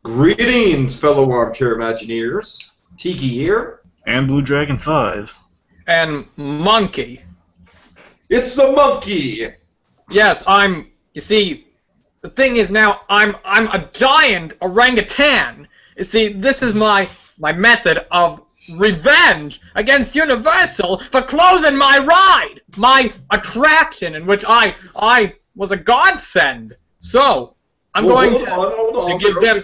Greetings, fellow armchair Imagineers. Tiki here. And BlueDragonFive. And Monkey. It's the monkey! Yes, you see, the thing is now, I'm a giant orangutan. You see, this is my method of revenge against Universal for closing my ride! My attraction in which I was a godsend. So, I'm going to give them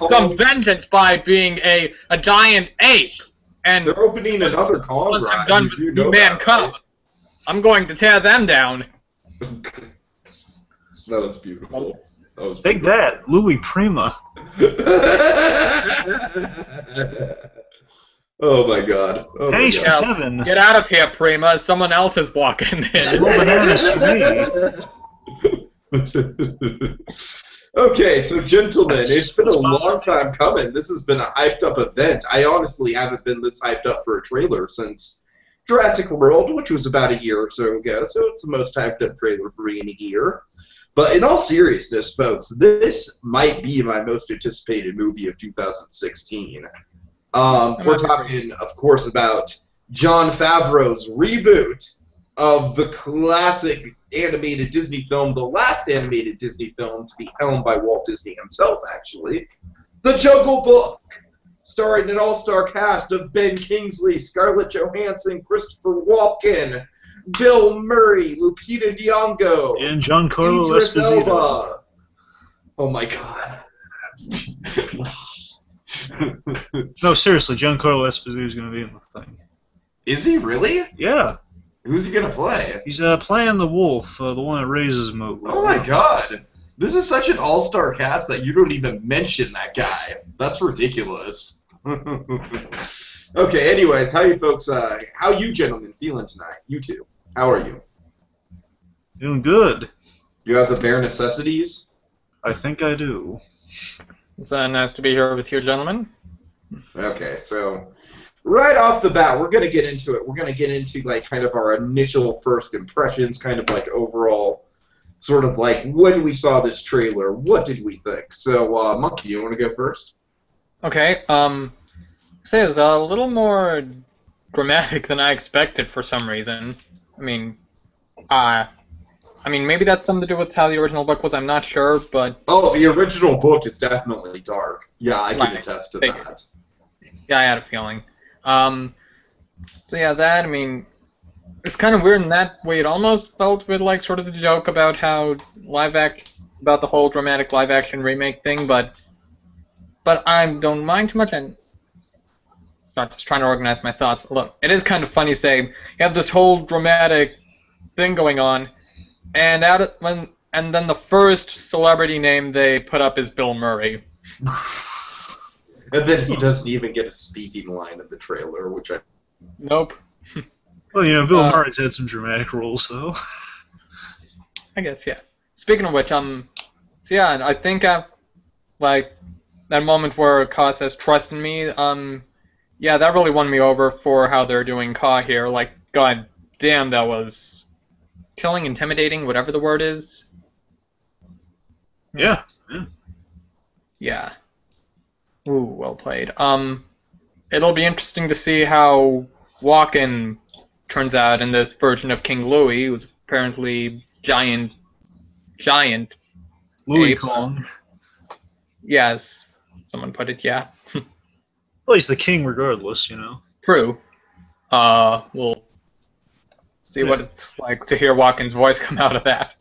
some vengeance by being a giant ape. And they're opening another con once ride. I'm done with New Man Come, I'm going to tear them down. That was beautiful. That was Take that, Louis Prima. Oh my god. Oh Pennies my from god. heaven. Get out of here, Prima. Someone else is walking in. Roll bananas for me. Okay, so gentlemen, it's been a long time coming. This has been a hyped up event. I honestly haven't been this hyped up for a trailer since Jurassic World, which was about a year or so ago, so it's the most hyped up trailer for me in a year. But in all seriousness, folks, this might be my most anticipated movie of 2016. We're talking, of course, about John Faverau's reboot of the classic animated Disney film, the last animated Disney film to be helmed by Walt Disney himself, actually. The Jungle Book, starring an all-star cast of Ben Kingsley, Scarlett Johansson, Christopher Walken, Bill Murray, Lupita Nyong'o, and Giancarlo Idris Esposito. Elba. Oh my god. No, seriously, Giancarlo Esposito is going to be in the thing. Is he really? Yeah. Who's he gonna play? He's playing the wolf, the one that raises Mowgli. Oh my god. This is such an all-star cast that you don't even mention that guy. That's ridiculous. Okay, anyways, how you folks, how you gentlemen feeling tonight? You two. How are you? Doing good. You have the bare necessities? I think I do. It's nice to be here with you, gentlemen. Okay, so right off the bat, we're going to get into it. We're going to get into, like, kind of our initial first impressions, kind of, like, overall, sort of, like, when we saw this trailer, what did we think? So, Monkey, you want to go first? Okay, say it's a little more dramatic than I expected for some reason. I mean, maybe that's something to do with how the original book was, I'm not sure, but... Oh, the original book is definitely dark. Yeah, I can attest to that. Yeah, I had a feeling. So yeah, that, I mean, it's kind of weird in that way. It almost felt with, like, sort of the joke about how about the whole dramatic live-action remake thing, but I don't mind too much, and not just trying to organize my thoughts. But look, it is kind of funny saying you have this whole dramatic thing going on, and then the first celebrity name they put up is Bill Murray. And then he doesn't even get a speaking line in the trailer, which I... Nope. Well, you know, Bill Murray's had some dramatic roles, though. I guess, yeah. Speaking of which, so yeah, I think, like, that moment where Ka says, "Trust in me," yeah, that really won me over for how they're doing Ka here. Like, god damn, that was chilling, intimidating, whatever the word is. Yeah. Yeah. Ooh, well played. It'll be interesting to see how Walken turns out in this version of King Louie, who's apparently giant Louis ape. Kong. Yes, someone put it, yeah. Well, he's the king regardless, you know. True. We'll see what it's like to hear Walken's voice come out of that.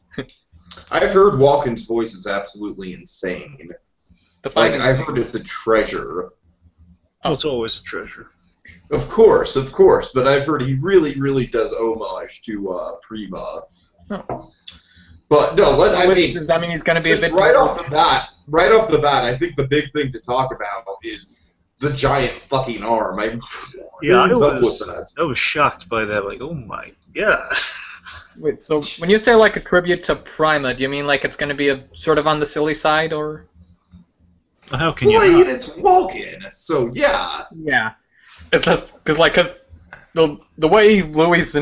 I've heard Walken's voice is absolutely insane. Like, I've heard it's a treasure. Oh, it's always a treasure. Of course, but I've heard he really, really does homage to Prima. Oh. But no, does that mean he's going to be a bit right off the bat, I think the big thing to talk about is the giant fucking arm. I was shocked by that. Like, oh my god. Wait, so when you say like a tribute to Prima, do you mean like it's going to be a sort of on the silly side, or? Well, how can you not? It's Walken, so yeah. Yeah, it's just because the way Louis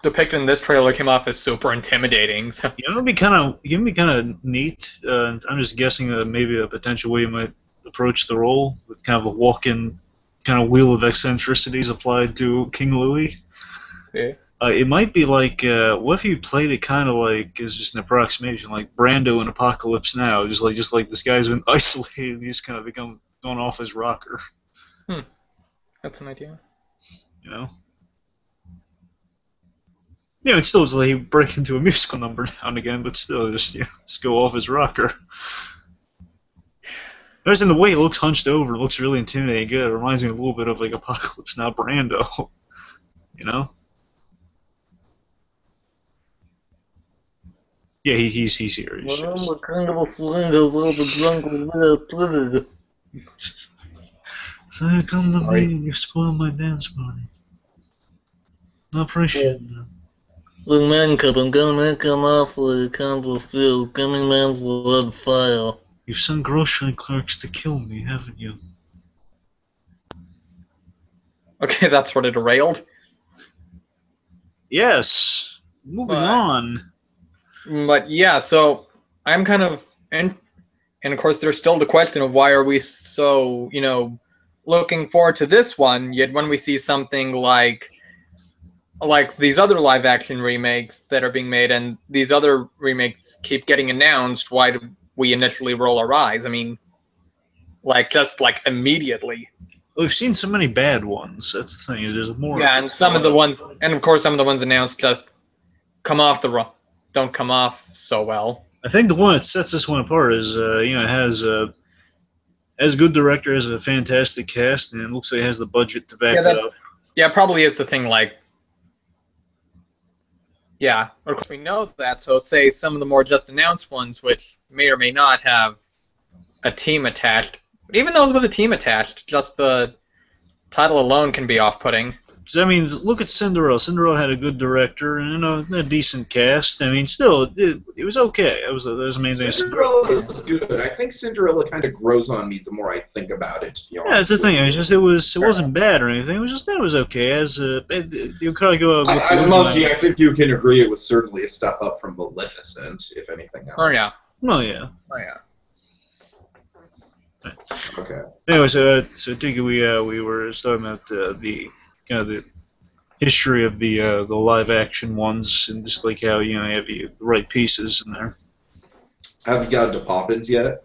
depicted in this trailer came off as super intimidating. So. Yeah, it'd be kind of neat. I'm just guessing maybe a potential way you might approach the role with kind of a walk-in kind of wheel of eccentricities applied to King Louis. Yeah. It might be like, what if you played it kind of like, as just an approximation, like Brando in Apocalypse Now, just like this guy's been isolated and he's kind of gone off his rocker. That's an idea. You know? Yeah, it still is like he break into a musical number now and again, but still, just go off his rocker. Notice in the way he looks hunched over, it looks really intimidating. Good. It reminds me a little bit of like Apocalypse Now Brando. You know? Yeah, he's here. He shows. I'm a kind of a sling of all the drunk. So you come to me and you spoil my dance party. I appreciate that. Look, man, Cup, I'm gonna make an offer. It can't refuse. Coming man's blood fire. You've sent grocery clerks to kill me, haven't you? Okay, that's sort of derailed. Yes. Moving on. But yeah, so I'm kind of, and of course there's still the question of why are we so, looking forward to this one, yet when we see something like these other live action remakes that are being made and these other remakes keep getting announced, why do we initially roll our eyes? I mean, just immediately. We've seen so many bad ones. That's the thing. There's more. Yeah, and some of the ones announced just don't come off so well. I think the one that sets this one apart is, it has a good director, has a fantastic cast, and it looks like it has the budget to back it up. Yeah, probably is the thing. Yeah, of course we know that. So say some of the more just announced ones, which may or may not have a team attached. But even those with a team attached, just the title alone can be off-putting. I mean, look at Cinderella. Cinderella had a good director and a decent cast. I mean, still, it was okay. It was amazing. Cinderella is good. I think Cinderella kind of grows on me the more I think about it. Yeah, that's the thing. It wasn't bad or anything. It was okay. You kind of go. I think you can agree it was certainly a step up from Maleficent, if anything else. Oh yeah. Oh yeah. Oh yeah. Okay. Anyway, so Tiki, we were talking about the history of the live action ones and just like how you have the right pieces in there. Have you gotten to Poppins yet?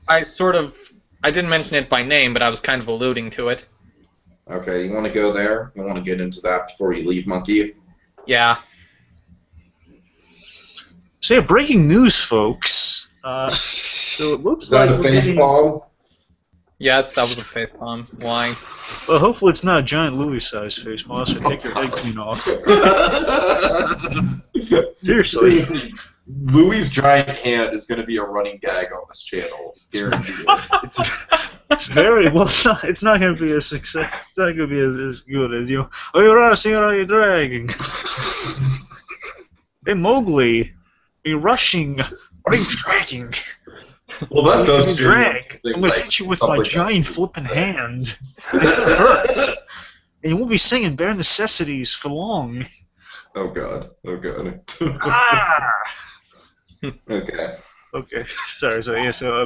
I didn't mention it by name, but I was kind of alluding to it. Okay, you want to go there? You want to get into that before you leave, Monkey? Yeah. So yeah, breaking news, folks. So it looks like a face palm? Yes, that was a face palm. Lying. Well, hopefully it's not a giant Louis-sized face palm, so take your head clean off. Seriously. Louis' giant hand is going to be a running gag on this channel. Guaranteed. It's very well. It's not going to be a success. It's not going to be as good as you. Are you rushing or are you dragging? Hey Mowgli, are you rushing? Or are you dragging? Well, that does drag. I'm going to hit you with my giant flipping hand. It's going to hurt. And you won't be singing bare necessities for long. Oh god. Oh god. Ah. Okay. Okay. Sorry. So yeah. So.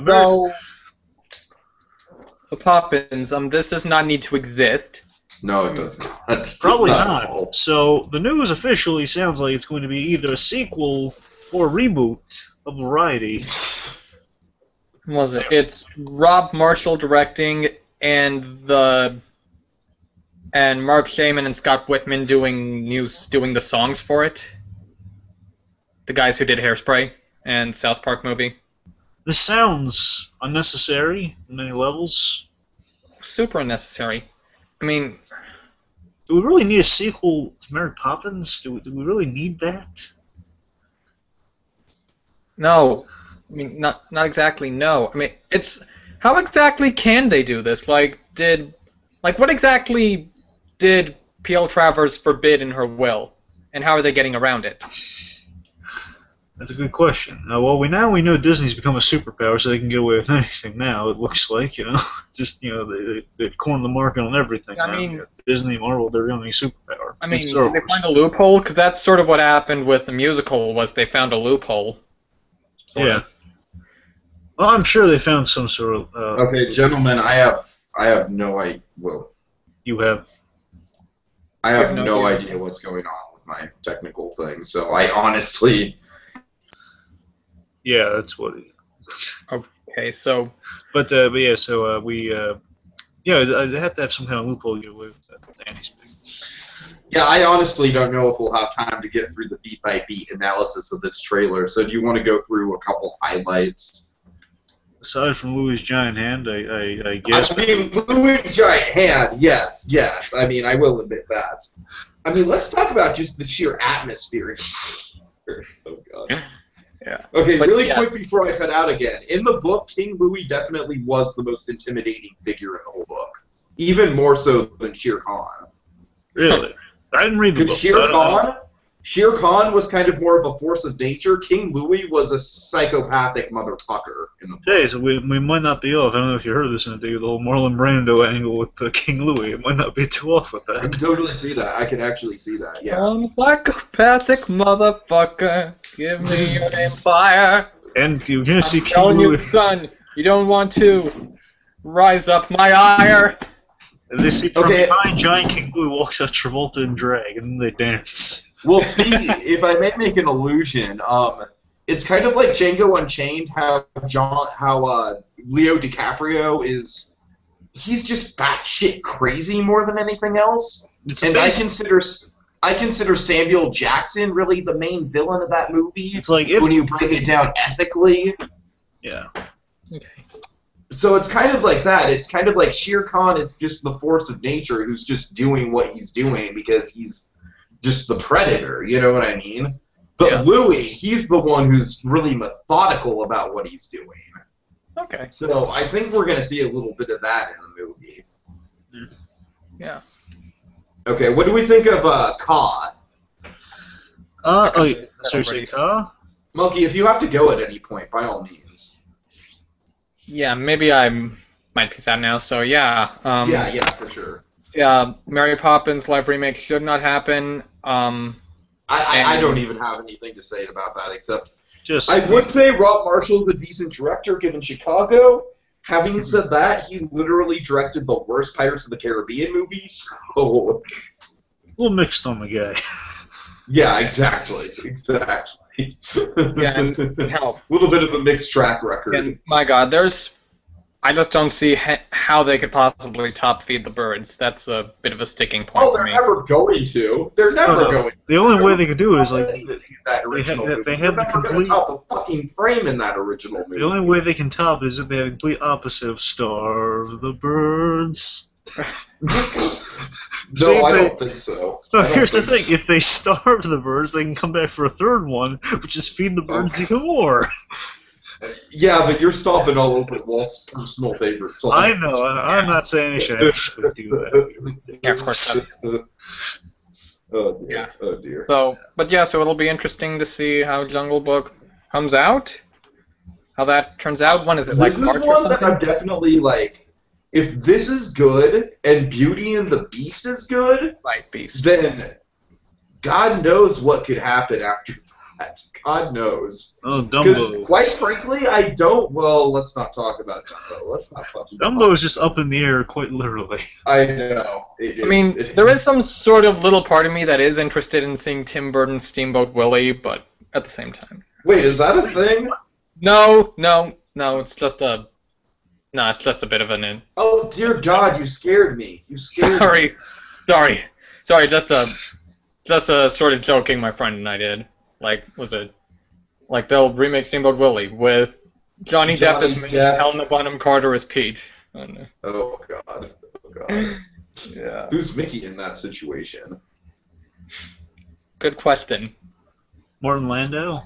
The Poppins. This does not need to exist. No, it does not. Probably not. So the news officially sounds like it's going to be either a sequel or a reboot of Variety. Was it? It's Rob Marshall directing and Mark Shaman and Scott Whitman doing the songs for it. The guys who did Hairspray and South Park movie. This sounds unnecessary on many levels. Super unnecessary. I mean, do we really need a sequel to Mary Poppins? Do we really need that? No. I mean, not exactly. No. I mean, how exactly can they do this? What exactly did P.L. Travers forbid in her will, and how are they getting around it? That's a good question. Well, we know Disney's become a superpower, so they can get away with anything now. It looks like, just they've cornered the market on everything. I mean, Disney, Marvel, they're the only superpower. I mean, did they find a loophole? Because that's sort of what happened with the musical. Was they found a loophole? Yeah. Well, I'm sure they found some sort of. Okay, gentlemen, I have no idea. Well, You have. I have no no idea. idea what's going on with my technical thing. So I honestly. Yeah, that's what. Okay, so But yeah, so we yeah, they have to have some kind of loophole to get away with that. Andy's big. Yeah, I honestly don't know if we'll have time to get through the beat-by-beat analysis of this trailer, so do you want to go through a couple highlights? Aside from Louis' giant hand, I guess. I mean, Louis' giant hand, yes. I mean, I will admit that. I mean, let's talk about just the sheer atmosphere. Oh, God. yeah. Okay, But really yes. quick before I cut out again. In the book, King Louis definitely was the most intimidating figure in the whole book. Even more so than Shere Khan. Really? I didn't read the book. Because Shere Khan was kind of more of a force of nature. King Louis was a psychopathic motherfucker in the book. Hey, so we might not be off. I don't know if you heard this in the whole Marlon Brando angle with King Louis. It might not be too off with I can that. totally see that. I can actually see that, yeah. I'm a psychopathic motherfucker. Give me your empire. And you're gonna see I'm King telling you, Louis. son, you don't want to rise up my ire. And they see from Okay. behind giant King Louis walks out Travolta and drag, and then they dance. Well, see, if I may make an illusion, it's kind of like Django Unchained, how Leo DiCaprio is, he's just batshit crazy more than anything else. It's And basic- I consider Samuel Jackson really the main villain of that movie. It's like if when you break it down ethically. yeah. Okay. So it's kind of like that. It's kind of like Shere Khan is just the force of nature who's just doing what he's doing because he's just the predator, you know what I mean? But Yeah. Louis, he's the one who's really methodical about what he's doing. Okay. So I think we're going to see a little bit of that in the movie. Yeah. Okay, what do we think of Ka? Oh, yeah. That Seriously, already. Monkey, if you have to go at any point, by all means. Yeah, maybe I might peace out now. So yeah. Yeah, for sure. Yeah, Mary Poppins live remake should not happen. I don't even have anything to say about that, except just I would say Rob Marshall's a decent director given Chicago. Having said that, he literally directed the worst Pirates of the Caribbean movies. So, a little mixed on the guy. yeah, exactly. Yeah, and hell, A little bit of a mixed track record. and my God, I just don't see how they could possibly top Feed the Birds. That's a bit of a sticking point Oh, for they're me. never going to. They're never going to. The only way they could do it is like That original movie. they have They're the never going complete. to top the fucking frame in that original movie. The only way they can top it is if they have a complete opposite of Starve the Birds. See, No, I they- don't think so. No, I don't here's the think thing: if they starve the birds, they can come back for a third one, which is feed the birds even more. Yeah, but you're stomping all over Walt's personal favorite song. I know, and I'm not saying they should actually do that. Yeah, of course not. Oh dear. Yeah. Oh dear. So it'll be interesting to see how Jungle Book comes out. How that turns out. When is it? Like This is March or one that something? I'm definitely like. If this is good and Beauty and the Beast is good, Like Beast. then God knows what could happen after that. God knows. Oh, Because Dumbo. quite frankly, I don't. Well, let's not talk about Dumbo. Let's not fucking. Dumbo is just up in the air, quite literally. I know. I mean, there is some sort of little part of me that is interested in seeing Tim Burton's Steamboat Willie, but at the same time. Wait, is that a thing? No, it's just a bit of an. Oh dear God, you scared me. You scared me. Sorry, just a sort of joking my friend and I did. Like, was it, like they'll remake Steamboat Willie with Johnny Depp as me, Depp. Helena Bonham Carter as Pete. Oh, no. Oh God. Oh God. Yeah. Who's Mickey in that situation? Good question. Martin Landau?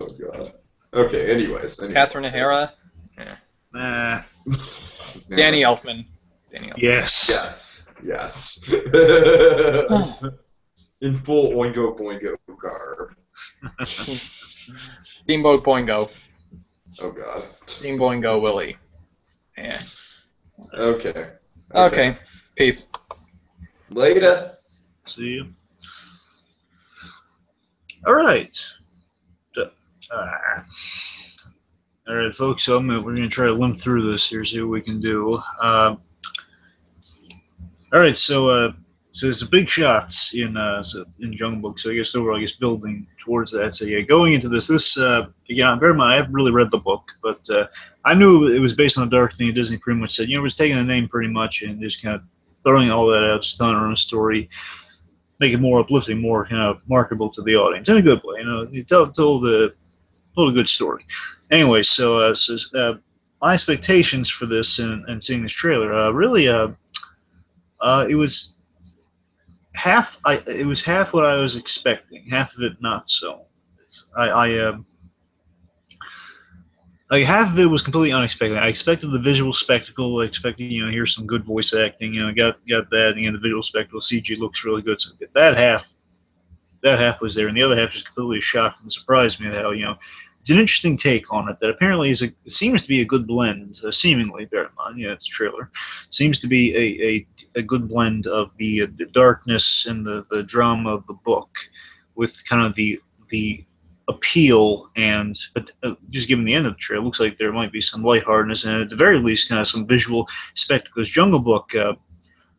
Oh God. Okay. Anyways. Catherine O'Hara. Nah. Yeah. Danny Elfman. Yes. Yes. In full Oingo Boingo garb. Steamboat Boingo. Oh God. Steam Boingo Willie. Yeah. Okay. Okay. Peace. Later. See you. All right. Uh, all right, folks. So we're gonna try to limp through this here, see what we can do. All right, so there's the big shots in Jungle Book. So I guess overall, building towards that. So yeah, going into this again, bear in mind I haven't really read the book, but I knew it was based on a dark thing. Disney pretty much said, it was taking the name pretty much and just kind of throwing all that out, just telling our own story, make it more uplifting, more kind of marketable to the audience in a good way. You told a good story. Anyway, so my expectations for this and seeing this trailer, really. It was half. It was half what I was expecting. Half of it not so. Like half of it was completely unexpected. I expected the visual spectacle. I expected hear some good voice acting. Got that. And the visual spectacle. CG looks really good. So that half was there, and the other half just completely shocked and surprised me. How it's an interesting take on it that apparently seems to be a good blend. Seemingly, bear in mind, it's a trailer. Seems to be a good blend of the darkness and the drama of the book, with kind of the appeal and just given the end of the trailer, it looks like there might be some lightheartedness and at the very least kind of some visual spectacles. Jungle Book.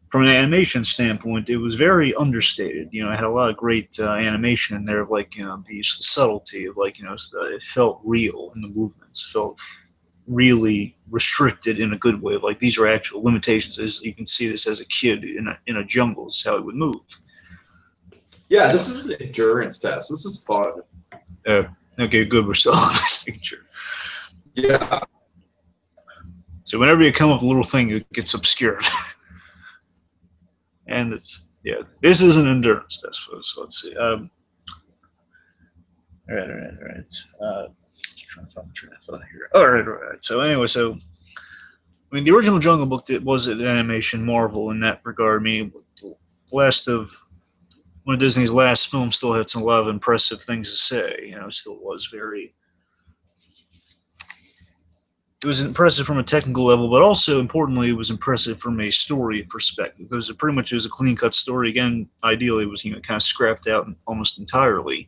From an animation standpoint, it was very understated. It had a lot of great animation in there, of the subtlety of it felt real in the movements. It felt really restricted in a good way. Like these are actual limitations. As you can see this as a kid in a jungle, is how it would move. Yeah, this is an endurance test. This is fun. Okay, good. We're still on this picture. Yeah. So whenever you come up with a little thing, it gets obscured. And this is an endurance test, folks. So let's see. All right. Trying to find the train of thought here. All right. So anyway, the original Jungle Book was an animation marvel in that regard. I mean, one of Disney's last films still had a lot of impressive things to say. It still was very. It was impressive from a technical level, but also importantly, it was impressive from a story perspective, because it pretty much was a clean-cut story. Again, ideally, it was kind of scrapped out almost entirely,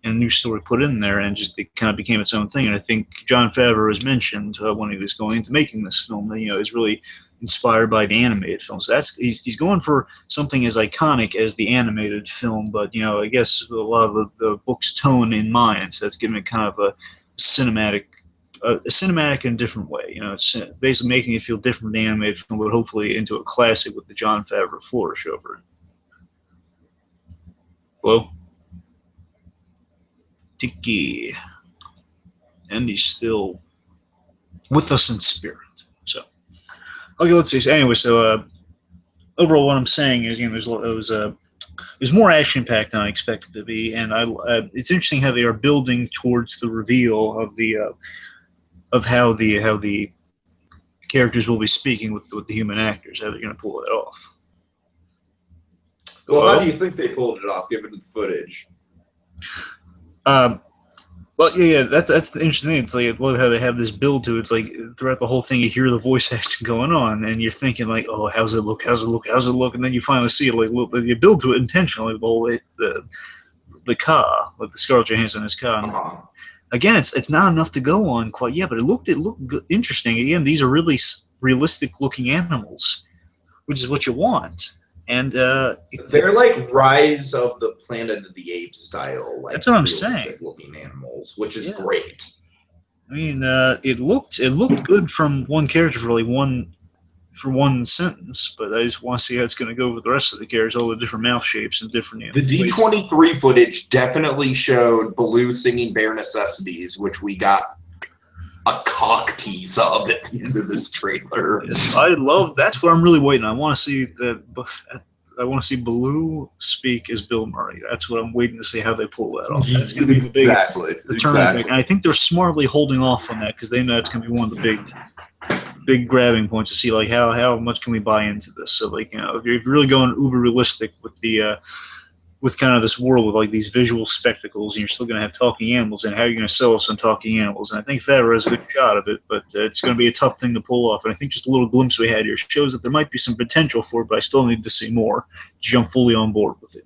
and a new story put in there, and just it kind of became its own thing. And I think John Faverau has mentioned when he was going into making this film that is really inspired by the animated film. So he's going for something as iconic as the animated film, but I guess a lot of the book's tone in mind. So that's giving it kind of a cinematic in a different way. It's basically making it feel different from the animated film, but hopefully into a classic with the John Faverau flourish over it. Hello? Tiki. And he's still with us in spirit. So, okay, let's see. So anyway, overall, what I'm saying is, there's more action-packed than I expected to be, and it's interesting how they are building towards the reveal of how the characters will be speaking with the human actors, how they're going to pull it off. Well, how do you think they pulled it off, given the footage? Well, yeah, that's the interesting thing. It's I love how they have this build to it. It's throughout the whole thing, you hear the voice acting going on, and you're thinking oh, how's it look, and then you finally see it. You build to it intentionally. The car, the Scarlett Johansson's car. Again, it's not enough to go on quite yet, but it looked good, interesting. Again, these are really realistic looking animals, which is what you want. And they're like Rise of the Planet of the Apes style. That's what I'm saying. Looking animals, which is great. I mean, it looked good from one character for one sentence, but I just want to see how it's going to go with the rest of the characters, all the different mouth shapes and different. The D23 footage definitely showed Baloo singing Bare Necessities, which we got a cock tease of at the end of this trailer. Yes, that's what I'm really waiting on. I want to see Baloo speak as Bill Murray. That's what I'm waiting to see how they pull that off. That's going to be the big turning. And I think they're smartly holding off on that because they know it's going to be one of the big grabbing points to see how much can we buy into this. So if you're really going uber realistic with with kind of this world with these visual spectacles, and you're still going to have talking animals, and how you're going to sell us on talking animals. And I think Faverau has a good shot of it, but it's going to be a tough thing to pull off. And I think just a little glimpse we had here shows that there might be some potential for it, but I still need to see more to jump fully on board with it.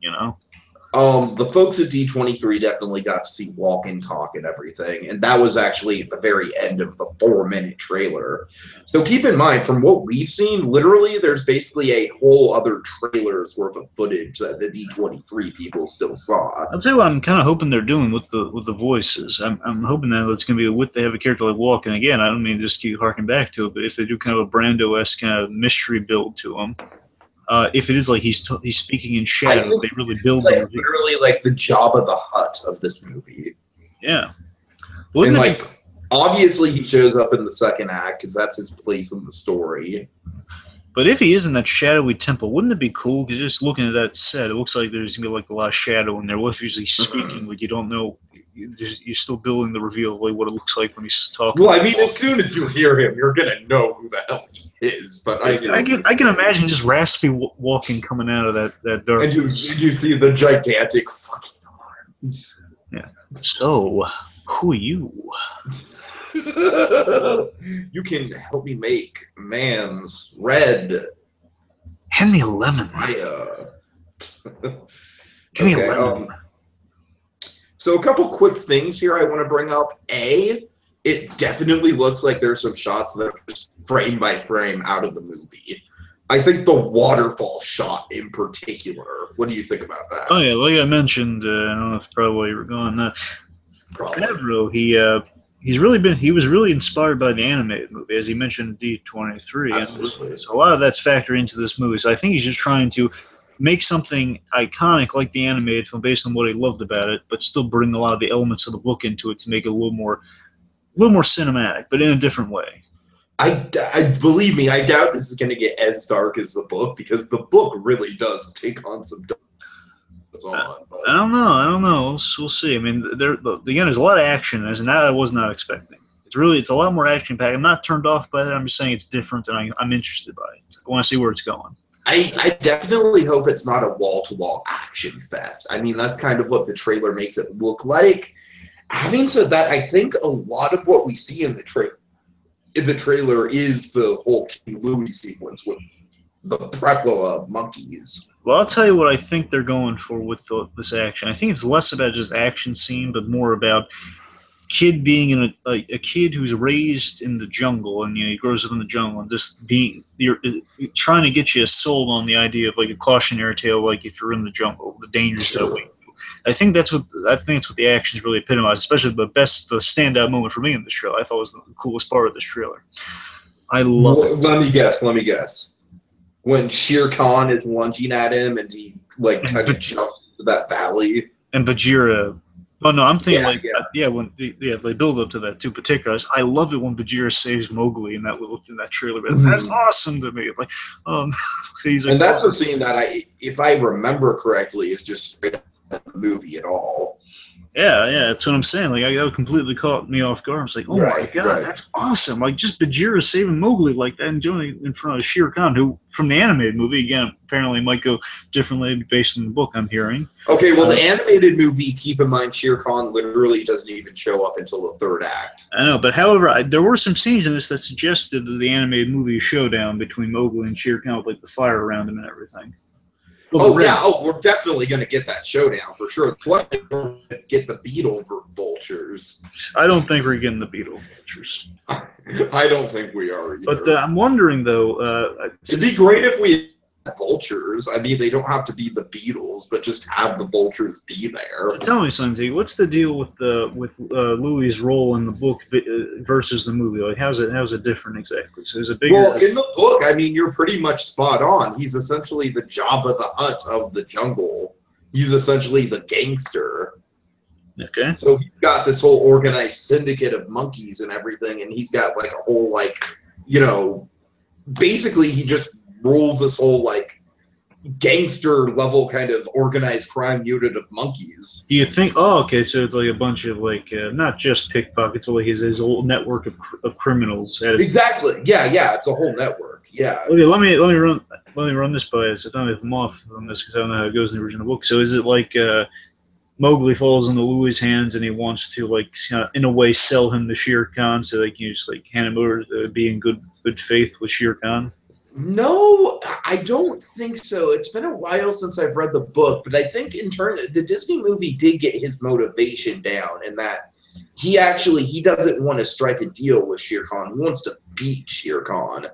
The folks at D23 definitely got to see walk and talk and everything, and that was actually at the very end of the 4-minute trailer. So keep in mind, from what we've seen, literally there's basically a whole other trailer's worth of footage that the D23 people still saw. I'll tell you what I'm kind of hoping they're doing with the voices. I'm hoping that it's going to be with they have a character like Walk, and again, I don't mean to just keep harking back to it, but if they do kind of a Brando-esque kind of mystery build to him. If it is like he's speaking in shadow, they really build like, the literally like the Jabba the Hutt of this movie. Yeah, and like obviously he shows up in the second act because that's his place in the story. But if he is in that shadowy temple, wouldn't it be cool? Because just looking at that set, it looks like there's gonna be like a lot of shadow in there. What if he's like speaking like you don't know? You're still building the reveal of like what it looks like when he's talking. Well, I mean, as soon as you hear him, you're gonna know who the hell he is. But I can imagine just raspy walking coming out of that dark. And you see the gigantic fucking arms. Yeah. So, who are you? You can help me make man's red. Hand me a lemon. Give me a lemon. So a couple quick things here I want to bring up. A, it definitely looks like there's some shots that are just frame by frame out of the movie. I think the waterfall shot in particular. What do you think about that? Oh yeah, like I mentioned, I don't know if probably while you were gone. Faverau, he was really inspired by the animated movie, as he mentioned in D23. Absolutely. So a lot of that's factored into this movie. So I think he's just trying to make something iconic like the animated film based on what he loved about it, but still bring a lot of the elements of the book into it to make it a little more cinematic, but in a different way. I believe me, I doubt this is going to get as dark as the book, because the book really does take on some dark. I don't know. We'll see. I mean, again, there's a lot of action, and that I was not expecting. It's a lot more action packed. I'm not turned off by that. I'm just saying it's different, and I'm interested by it. I want to see where it's going. I definitely hope it's not a wall-to-wall action fest. I mean, that's kind of what the trailer makes it look like. Having said that, I think a lot of what we see in the trailer is the whole King Louis sequence with the plethora of monkeys. Well, I'll tell you what I think they're going for with this action. I think it's less about just action scene, but more about kid being in a kid who's raised in the jungle, and he grows up in the jungle, and just you're trying to get you sold on the idea of like a cautionary tale, like if you're in the jungle, the dangers that await you. I think that's what the actions really epitomize, especially the standout moment for me in this trailer. I thought was the coolest part of this trailer. I love it. Let me guess. When Shere Khan is lunging at him, and he kind of jumps into that valley, and Bagheera. Oh no, I'm thinking when they build up to that too. Particularly, I love it when Bagheera saves Mowgli in that trailer. That's awesome to me. And that's a scene that if I remember correctly, is just straight out of the movie at all. Yeah, that's what I'm saying. That completely caught me off guard. I was like, oh my god, that's awesome! Just Bagheera saving Mowgli like that and doing it in front of Shere Khan, who from the animated movie again apparently might go differently based on the book I'm hearing. Okay, well the animated movie, keep in mind, Shere Khan literally doesn't even show up until the third act. I know, but however, there were some scenes in this that suggested that the animated movie showdown between Mowgli and Shere Khan with the fire around him and everything. We're definitely going to get that showdown for sure. Plus, we're going to get the beetle vultures. I don't think we're getting the beetle vultures. I don't think we are either. But I'm wondering, though... it'd be great if we had vultures. I mean, they don't have to be the beetles, but just have the vultures be there. So tell me something, what's the deal with Louis' role in the book versus the movie? How's it different exactly? So there's a bigger... Well, in the book, I mean, you're pretty much spot on. He's essentially the Jabba the Hutt of the jungle. He's essentially the gangster. Okay. So he's got this whole organized syndicate of monkeys and everything, and he's got a whole basically he just rules this whole gangster level kind of organized crime unit of monkeys. Do you think? Oh, okay. So it's like a bunch of not just pickpockets, but his whole network of criminals. Exactly. Yeah. It's a whole network. Yeah. Okay. Let me run this by us. I don't know if I'm off on this because I don't know how it goes in the original book. So is it Mowgli falls into Louis' hands and he wants to in a way sell him to Shere Khan so they can just hand him over to be in good faith with Shere Khan? No, I don't think so. It's been a while since I've read the book, but I think in turn the Disney movie did get his motivation down, in that he doesn't want to strike a deal with Shere Khan. He wants to beat Shere Khan,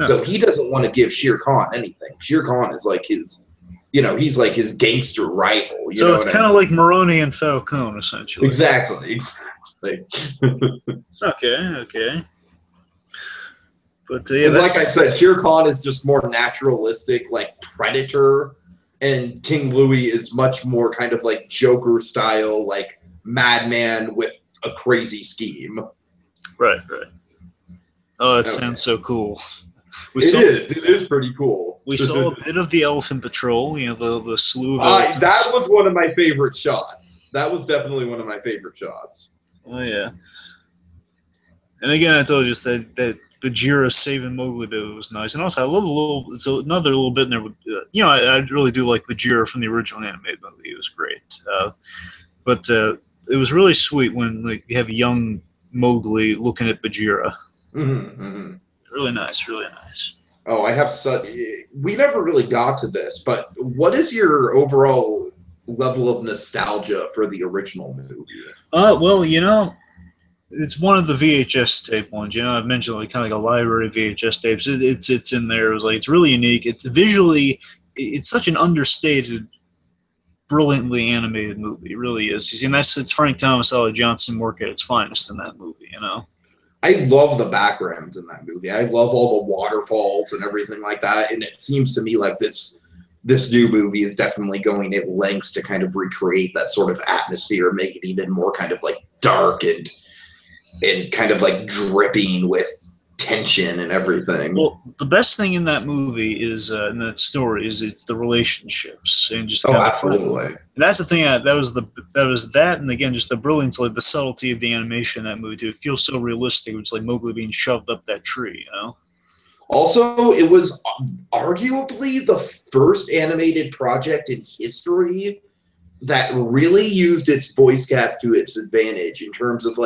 so he doesn't want to give Shere Khan anything. Shere Khan is like his, he's like his gangster rival. So it's kind of like Moroni and Falcone, essentially. Exactly. Okay. But like I said, Shere Khan is just more naturalistic, like predator, and King Louis is much more kind of like Joker style, like madman with a crazy scheme. Right. Oh, that sounds so cool. It is pretty cool. We saw a bit of the Elephant Patrol, the slew of elephants. That was one of my favorite shots. That was definitely one of my favorite shots. Oh, yeah. And again, I told you that Bagheera saving Mowgli bit was nice. And also, I love it's another little bit in there. With, I really do like Bagheera from the original animated movie. It was great. But it was really sweet when you have young Mowgli looking at Bagheera. Mm-hmm. Really nice, really nice. Oh, I have we never really got to this, but what is your overall level of nostalgia for the original movie? Well, it's one of the VHS tape ones. I've mentioned kind of like a library of VHS tapes. It's in there. It's really unique. It's visually, it's such an understated, brilliantly animated movie. It really is. It's Frank Thomas, Ollie Johnson work at its finest in that movie. I love the backgrounds in that movie. I love all the waterfalls and everything like that. And it seems to me like this new movie is definitely going at lengths to kind of recreate that sort of atmosphere, make it even more kind of like dark and kind of like dripping with tension and everything. Well, the best thing in that movie is in that story is it's the relationships and just absolutely. That's the thing. That was that, and again, just the brilliance, like the subtlety of the animation in that movie. Too. It feels so realistic. It's like Mowgli being shoved up that tree. Also, it was arguably the first animated project in history that really used its voice cast to its advantage in terms of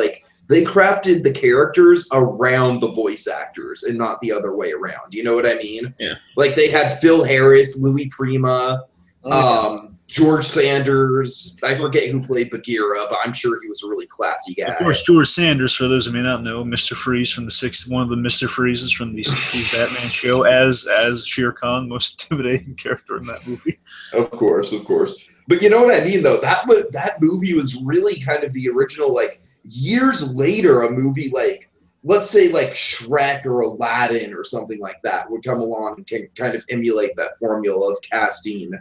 they crafted the characters around the voice actors and not the other way around. You know what I mean? Yeah. Like they had Phil Harris, Louis Prima, George Sanders. I forget who played Bagheera, but I'm sure he was a really classy guy. Of course, George Sanders, for those who may not know, Mr. Freeze from one of the Mr. Freezes from the 60s Batman show, as Shere Khan, most intimidating character in that movie. Of course. But you know what I mean, though? That movie was really kind of the original, years later, a movie let's say Shrek or Aladdin or something like that would come along and can kind of emulate that formula of casting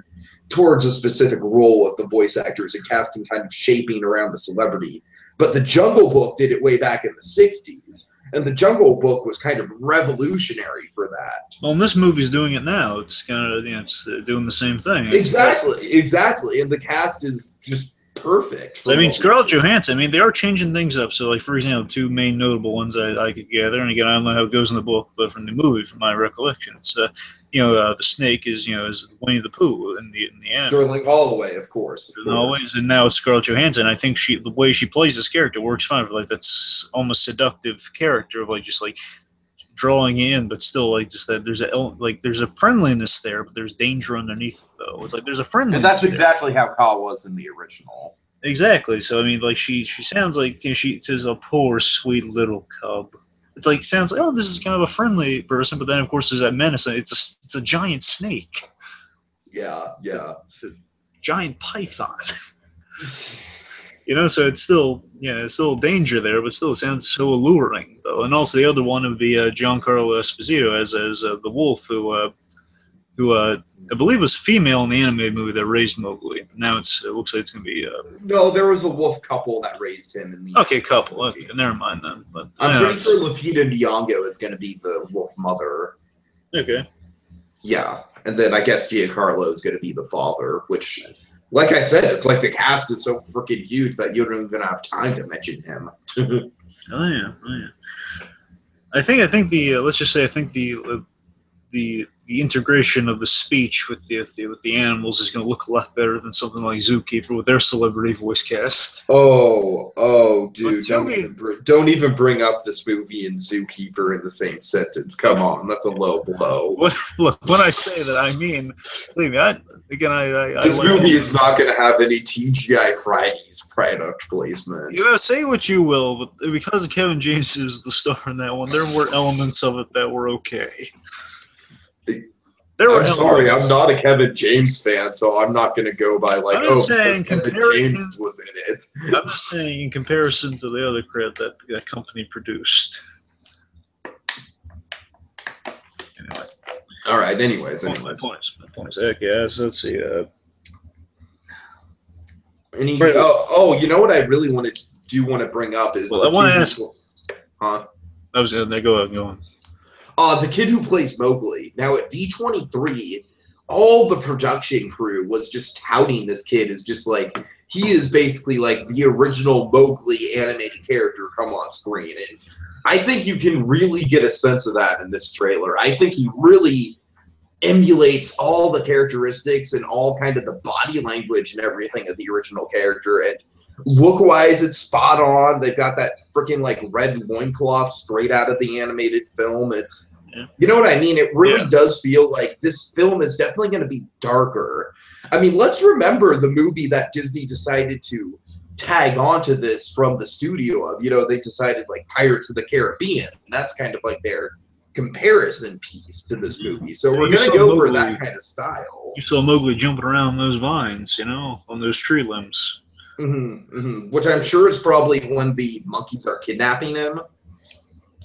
towards a specific role of the voice actors and casting kind of shaping around the celebrity. But the Jungle Book did it way back in the 60s. And the Jungle Book was kind of revolutionary for that. Well, and this movie's doing it now. It's kind of it's doing the same thing. Exactly. And the cast is just perfect. Scarlett Johansson, they are changing things up. So, for example, two main notable ones I could gather, and again, I don't know how it goes in the book, but from the movie, from my recollection, it's the snake is Winnie the Pooh in the anime. Sterling Holloway, of course. And now it's Scarlett Johansson. I think the way she plays this character works fine for that's almost seductive character of just drawing in, but still just that there's a friendliness there, but there's danger underneath it, though. It's there's a friendliness. And that's exactly how Ka was in the original. Exactly. So she sounds like she's a poor sweet little cub. It's sounds like, oh, this is kind of a friendly person, but then of course there's that menace. It's a giant snake. Yeah. It's a giant python. So it's still danger there, but still it sounds so alluring, though. And also the other one would be Giancarlo Esposito as the wolf, who I believe was female in the animated movie that raised Mowgli. Now it looks like it's going to be. No, there was a wolf couple that raised him in the. Couple. Okay, never mind then. But I'm pretty sure Lupita Nyong'o is going to be the wolf mother. Okay. Yeah, and then I guess Giancarlo is going to be the father, which. Like I said, it's the cast is so freaking huge that you don't even have time to mention him. Oh yeah. I think the let's just say I think the integration of the speech with the animals is going to look a lot better than something like Zookeeper with their celebrity voice cast. Oh, dude! Don't even bring up this movie and Zookeeper in the same sentence. Come on, that's a low blow. Look, when I say that, I mean, believe me. This movie is not going to have any TGI Fridays product placement. You know, say what you will, but because Kevin James is the star in that one, there were elements of it that were okay. I'm sorry, I'm not a Kevin James fan, so I'm not going to go by like, because Kevin James was in it. I'm just saying, in comparison to the other crap that company produced. Anyway. All right. Anyways. My points. Heck yes. Let's see. You know what I really want to bring up is. Well, I want to ask. Huh? I was going to go on. The kid who plays Mowgli. Now at D23, all the production crew was just touting this kid as just like, he is basically like the original Mowgli animated character come on screen. And I think you can really get a sense of that in this trailer. I think he really emulates all the characteristics and all kind of the body language and everything of the original character. And look-wise, it's spot on. They've got that freaking like red loincloth straight out of the animated film. It's, you know what I mean? It really does feel like this film is definitely going to be darker. I mean, let's remember the movie that Disney decided to tag onto this from the studio of. You know, they decided like Pirates of the Caribbean. And that's kind of like their comparison piece to this movie. So we're going to go for that kind of style. You saw Mowgli jumping around those vines, you know, on those tree limbs. Which I'm sure is probably when the monkeys are kidnapping him.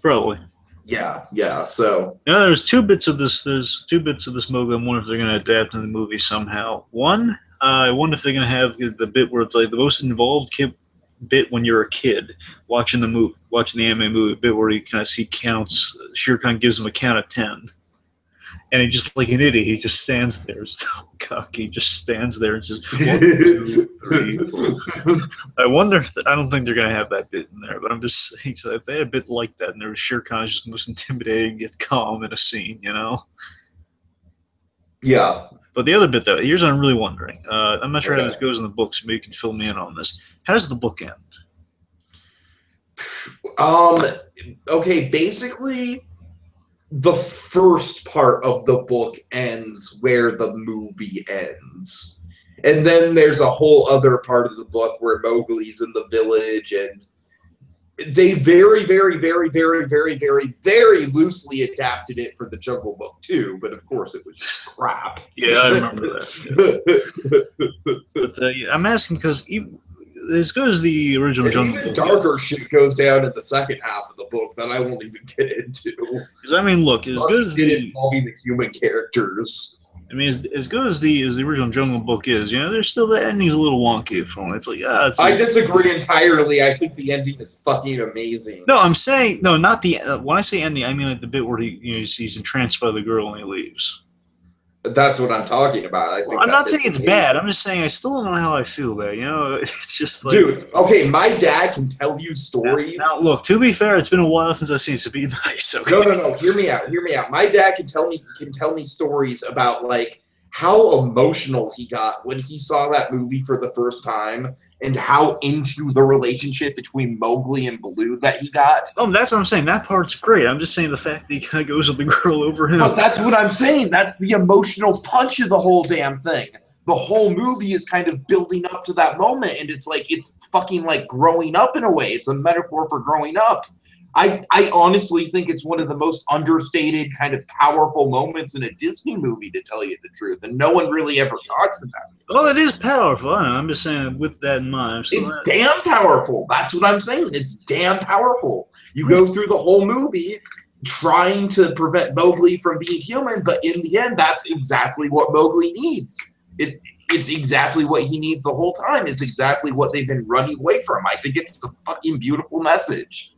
Probably. Yeah. So there's two bits of this. There's two bits of this Mowgli. I wonder if they're going to adapt in the movie somehow. One, I wonder if they're going to have the bit where it's like the most involved bit when you're a kid watching the anime movie. Bit where you kind of see counts. Shere Khan gives him a count of 10. And he just like an idiot, he just stands there, so cocky. He just stands there and says 1, 2, 3. I wonder if I don't think they're gonna have that bit in there, but I'm just saying, so if they had a bit like that, and there was Shere Khan just the most intimidating, yet calm in a scene, you know. Yeah. But the other bit though, here's what I'm really wondering. I'm not sure how this goes in the book, so maybe you can fill me in on this. How does the book end? Okay, basically, the first part of the book ends where the movie ends. And then there's a whole other part of the book where Mowgli's in the village, and they very, very, very, very, very, very, very loosely adapted it for the Jungle Book too, but of course it was just crap. Yeah, I remember that. Yeah. But I'm asking because as good as the original Jungle Book, darker shit goes down in the second half of the book that I won't even get into. Because I mean, look, as good as involving the human characters. I mean, as good as the original Jungle Book is, you know, there's still the ending's a little wonky for me. It's like, I disagree entirely. I think the ending is fucking amazing. No, I'm saying not the. When I say ending, I mean like the bit where he's entranced by the girl and he leaves. That's what I'm talking about. I'm not saying it's bad. I'm just saying I still don't know how I feel about it. You know, it's just like... Dude, okay, my dad can tell you stories. Now, look, to be fair, it's been a while since I've seen it, so be nice, okay? No. Hear me out. My dad can tell me stories about, like, how emotional he got when he saw that movie for the first time and how into the relationship between Mowgli and Baloo that he got. Oh, that's what I'm saying. That part's great. I'm just saying the fact that he kind of goes with the girl over him. But that's what I'm saying. That's the emotional punch of the whole damn thing. The whole movie is kind of building up to that moment, and it's like it's fucking like growing up in a way. It's a metaphor for growing up. I honestly think it's one of the most understated, kind of powerful moments in a Disney movie, to tell you the truth, and no one really ever talks about it. Well, it is powerful. I don't know. I'm just saying, with that in mind, it's damn powerful. That's what I'm saying. It's damn powerful. You go through the whole movie trying to prevent Mowgli from being human, but in the end, that's exactly what Mowgli needs. It's exactly what he needs the whole time. It's exactly what they've been running away from. I think it's a fucking beautiful message.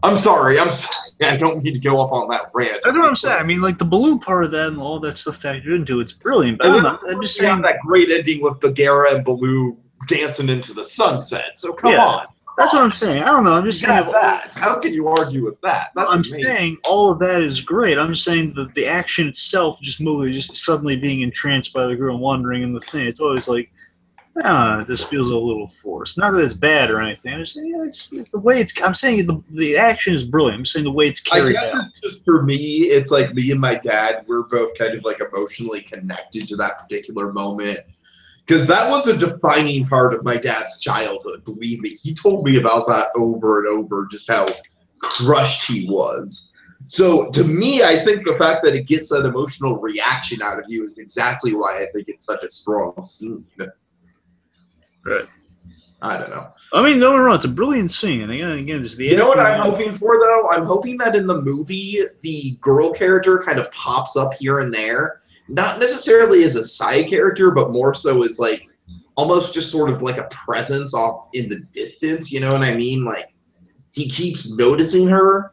I'm sorry. I don't need to go off on that rant. That's what I'm saying. I mean, like, the Baloo part of that and all that stuff factored into it's brilliant. But I'm just saying that great ending with Bagheera and Baloo dancing into the sunset. So come on. That's what I'm saying. I don't know. I'm just saying that. How can you argue with that? That's amazing. Saying all of that is great. I'm just saying that the action itself, just suddenly being entranced by the girl wandering in the thing. It's always like, it just feels a little forced. Not that it's bad or anything. I'm just saying, it's the way it's. I'm saying the action is brilliant. I'm saying the way it's carried out. I guess it's just for me. It's like me and my dad. We're both kind of like emotionally connected to that particular moment. Because that was a defining part of my dad's childhood. Believe me, he told me about that over and over, just how crushed he was. So to me, I think the fact that it gets that emotional reaction out of you is exactly why I think it's such a strong scene. Right. I don't know. I mean, don't get me wrong, it's a brilliant scene. And again, it's the. You know what I'm hoping for, though? I'm hoping that in the movie, the girl character kind of pops up here and there. Not necessarily as a side character, but more so as like almost just sort of like a presence off in the distance. You know what I mean? Like he keeps noticing her.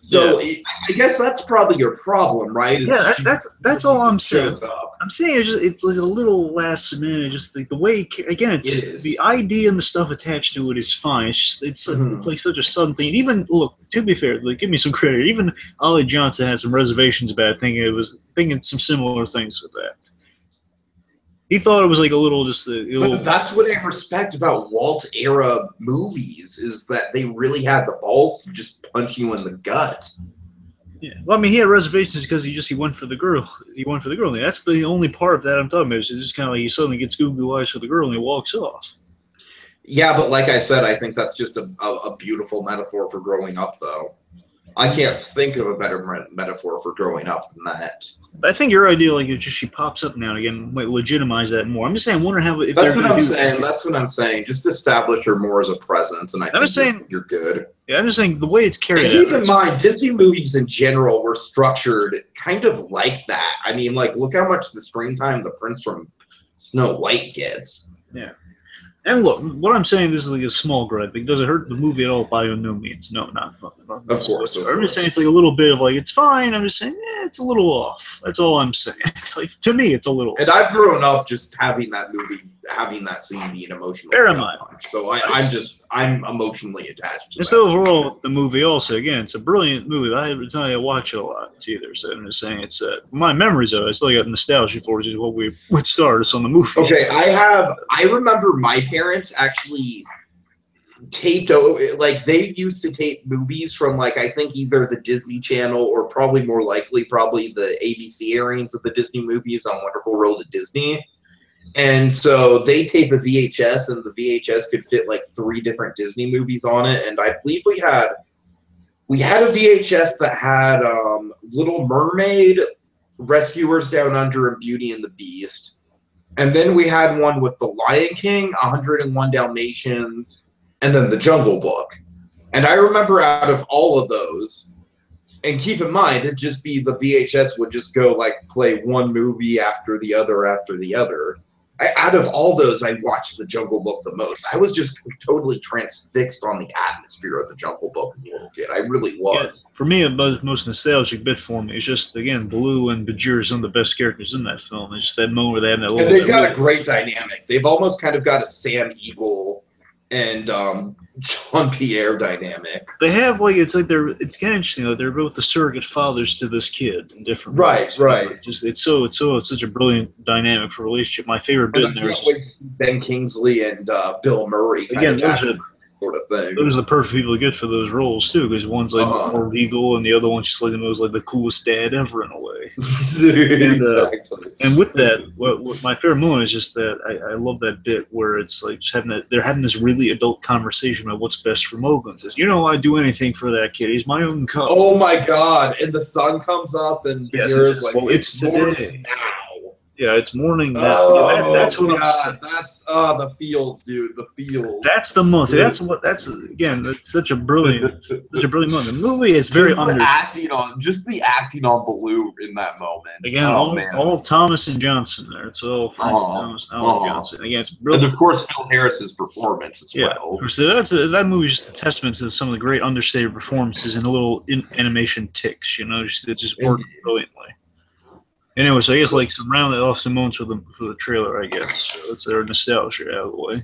So I guess that's probably your problem, right? Yeah, that's all I'm saying. I'm saying it's like a little last minute. Just like the way again, it's the idea and the stuff attached to it is fine. It's like such a sudden thing. Even look, to be fair, like give me some credit. Even Ollie Johnson had some reservations about thinking some similar things with that. He thought it was like a little But that's what I respect about Walt era movies is that they really had the balls to just punch you in the gut. Yeah, well, I mean, he had reservations because he went for the girl. He went for the girl. That's the only part of that I'm talking about. It's just kind of like he suddenly gets goo eyes for the girl and he walks off. Yeah, but like I said, I think that's just a beautiful metaphor for growing up, though. I can't think of a better metaphor for growing up than that. I think your idea, like, it's just she pops up now and again, might legitimize that more. I'm just saying, I wonder how. That's what I'm saying. That's what I'm saying. Just establish her more as a presence, and I think you're good. Yeah, I'm just saying the way it's carried out. Keep in mind, Disney movies in general were structured kind of like that. I mean, like, look how much the screen-time the prince from Snow White gets. Yeah. And look, what I'm saying, this is like a small gripe. Does it hurt the movie at all? By no means. No, not. Of course. I'm just saying it's like a little bit of like, it's fine. I'm just saying, it's a little off. That's all I'm saying. It's like, to me, it's a little And I've grown up just having that movie, having that scene being emotional. Fair enough. So I'm emotionally attached to just overall, the movie also, again, it's a brilliant movie. It's not like I watch it a lot either. So I'm just saying it's my memories of it. I still got nostalgia for it, which is what started us on the movie. Okay, I remember my parents actually taped, like they used to tape movies from like I think either the Disney Channel or probably more likely the ABC airings of the Disney movies on Wonderful World of Disney. And so they tape a VHS, and the VHS could fit like 3 different Disney movies on it. And I believe we had a VHS that had Little Mermaid, Rescuers Down Under, and Beauty and the Beast. And then we had one with The Lion King, 101 Dalmatians, and then The Jungle Book. And I remember out of all of those, and keep in mind, it'd just be the VHS would just go like play one movie after the other after the other. Out of all those, I watched The Jungle Book the most. I was just totally transfixed on the atmosphere of The Jungle Book as a little kid. I really was. Yeah, for me, the most nostalgic bit for me is just, again, Baloo and Bajir are some of the best characters in that film. It's just that moment where they have that little... And they've got a great dynamic. They've almost kind of got a Sam Eagle and Jean Pierre dynamic. They have it's kind of interesting though. They're both the surrogate fathers to this kid in different ways. Right. It's such a brilliant dynamic for a relationship. My favorite bit in there is Ben Kingsley and Bill Murray. Again, sort of thing. Those are the perfect people to get for those roles too, because one's like more legal, and the other one's just like the most like the coolest dad ever in a way. Exactly. And with that, what my favorite moment is just that I love that bit where it's like just they're having this really adult conversation about what's best for Mowgli. Says, I'd do anything for that kid. He's my own cub. Oh my God! And the sun comes up, and it's today. Now. Yeah, it's morning now. Oh, that's what I'm saying. That's the feels, dude. The feels. That's the most. That's such a brilliant moment. The movie is very the acting on Baloo in that moment. Again, all Thomas and Johnson there. It's all Thomas and Johnson. Again, it's brilliant. And of course, Phil Harris's performance as well. So that movie is just a testament to some of the great understated performances and the little animation ticks. It just worked brilliantly. Anyway, so I guess like some rounded off some moments for the trailer, I guess. So it's their nostalgia out of the way.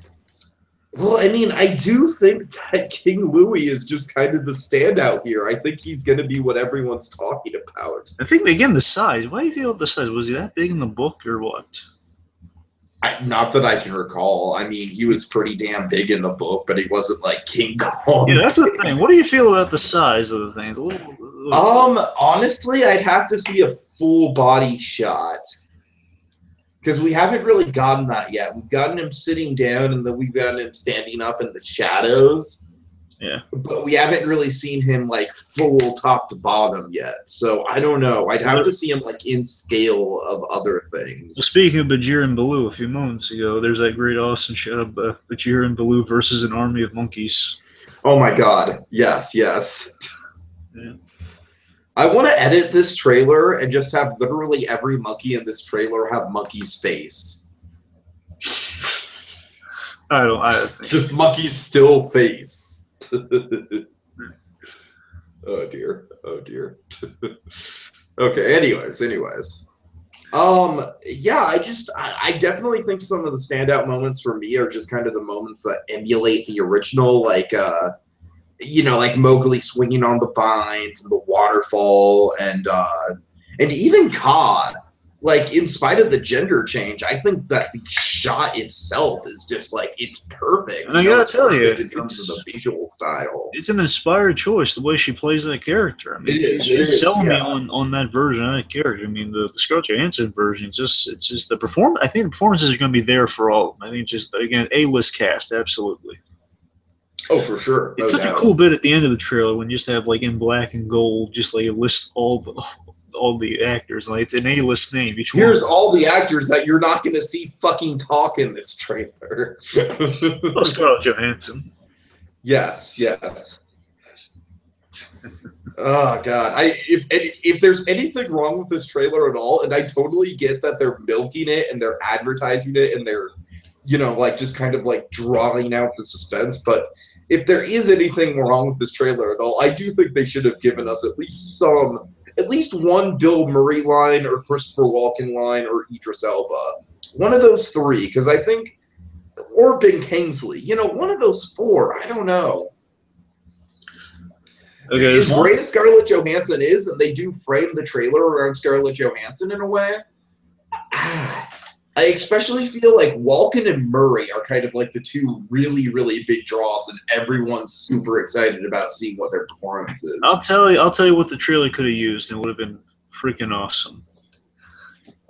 Well, I mean, I do think that King Louis is just kind of the standout here. I think he's going to be what everyone's talking about. I think, again, the size. Why do you feel the size? Was he that big in the book or what? Not that I can recall. I mean, he was pretty damn big in the book, but he wasn't like King Kong. Yeah, that's the thing. What do you feel about the size of the thing? Honestly, I'd have to see a full body shot. Because we haven't really gotten that yet. We've gotten him sitting down, and then we've gotten him standing up in the shadows. Yeah. But we haven't really seen him, like, full top to bottom yet. So, I don't know. I'd have to see him, like, in scale of other things. Well, speaking of Bajir and Baloo a few moments ago, there's that great awesome shot of Bajir and Baloo versus an army of monkeys. Oh, my God. Yes, yes. Yeah. I want to edit this trailer and just have literally every monkey in this trailer have monkey's face. Just monkey's still face. Oh dear. Oh dear. Okay, anyways. Yeah, I definitely think some of the standout moments for me are just kind of the moments that emulate the original, like like Mowgli swinging on the vine from the waterfall, and even Kaa. Like, in spite of the gender change, I think that the shot itself is just like, it's perfect. And I gotta tell you, in terms of the visual style, it's an inspired choice. The way she plays that character. I mean, she's selling me on that version of that character. I mean, the Scarlett Johansson version. It's just the performance. I think the performances are going to be there for all of them. I think just again A-list cast, absolutely. Oh, for sure. It's such a cool bit at the end of the trailer when you just have, like, in black and gold, just like list all the actors. Like, it's an A-list name. Here's all the actors that you're not going to see fucking talk in this trailer. Oh, Scarlett Johansson. Yes. Oh God! If there's anything wrong with this trailer at all, and I totally get that they're milking it and they're advertising it and they're, like, just kind of like drawing out the suspense, but if there is anything wrong with this trailer at all, I do think they should have given us at least one Bill Murray line or Christopher Walken line or Idris Elba. One of those three, because I think, or Ben Kingsley. One of those four. I don't know. Okay, as great as Scarlett Johansson is, and they do frame the trailer around Scarlett Johansson in a way, I especially feel like Walken and Murray are kind of like the two really, really big draws, and everyone's super excited about seeing what their performance is. I'll tell you what the trailer could have used, and it would have been freaking awesome.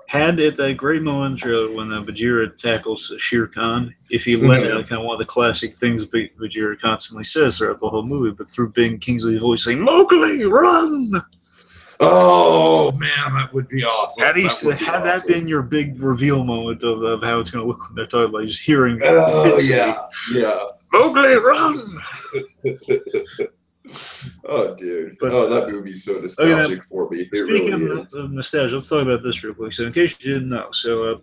Had it that great moment in the trailer when Bagheera tackles Shere Khan, if he let out kind of one of the classic things Bagheera constantly says throughout the whole movie, but through Ben Kingsley's voice saying, "Mowgli, run!" Oh man, that would be awesome. Had that been your big reveal moment of how it's going to look when they're talking about just hearing? Oh yeah. Mowgli, run! Oh dude, that movie's so nostalgic for me. Speaking of nostalgia, let's talk about this real quick. So, in case you didn't know, so